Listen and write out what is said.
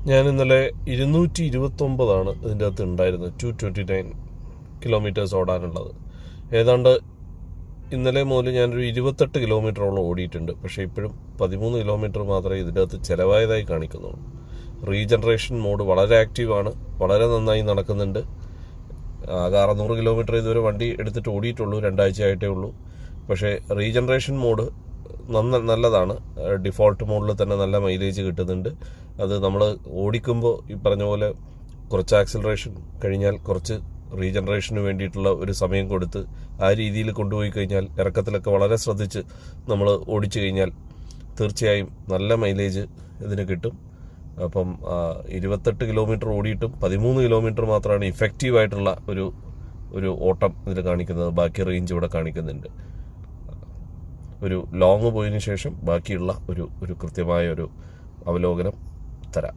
ഞാൻ ഇന്നലെ 229 ഇതിൻ്റെ അകത്ത് ഉണ്ടായിരുന്നത്. 229 കിലോമീറ്റേഴ്സ് ഓടാനുള്ളത്. ഏതാണ്ട് ഇന്നലെ മുതൽ ഞാനൊരു 28 കിലോമീറ്ററോളം ഓടിയിട്ടുണ്ട്. പക്ഷേ ഇപ്പോഴും 13 കിലോമീറ്റർ മാത്രമേ ഇതിൻ്റെ അകത്ത് ചിലവായതായി കാണിക്കുന്നുള്ളൂ. റീജനറേഷൻ മോഡ് വളരെ ആക്റ്റീവാണ്, വളരെ നന്നായി നടക്കുന്നുണ്ട്. ആകെ 600 കിലോമീറ്റർ ഇതുവരെ വണ്ടി എടുത്തിട്ട് ഓടിയിട്ടുള്ളൂ, 2 ആഴ്ചയായിട്ടേ ഉള്ളൂ. പക്ഷേ റീജനറേഷൻ മോഡ് നല്ലതാണ്. ഡിഫോൾട്ട് മോഡിൽ തന്നെ നല്ല മൈലേജ് കിട്ടുന്നുണ്ട്. അത് നമ്മൾ ഓടിക്കുമ്പോൾ ഈ പറഞ്ഞ പോലെ കുറച്ച് ആക്സിലറേഷൻ കഴിഞ്ഞാൽ കുറച്ച് റീജനറേഷന് വേണ്ടിയിട്ടുള്ള ഒരു സമയം കൊടുത്ത് ആ രീതിയിൽ കൊണ്ടുപോയി കഴിഞ്ഞാൽ, ഇറക്കത്തിലൊക്കെ വളരെ ശ്രദ്ധിച്ച് നമ്മൾ ഓടിച്ചു കഴിഞ്ഞാൽ തീർച്ചയായും നല്ല മൈലേജ് ഇതിന് കിട്ടും. അപ്പം 28 കിലോമീറ്റർ ഓടിയിട്ടും 13 കിലോമീറ്റർ മാത്രമാണ് ഇഫക്റ്റീവായിട്ടുള്ള ഒരു ഓട്ടം ഇതിൽ കാണിക്കുന്നത്. ബാക്കി റേഞ്ച് ഇവിടെ കാണിക്കുന്നുണ്ട്. ഒരു ലോങ് പോയതിനു ശേഷം ബാക്കിയുള്ള ഒരു കൃത്യമായ ഒരു അവലോകനം തരാം.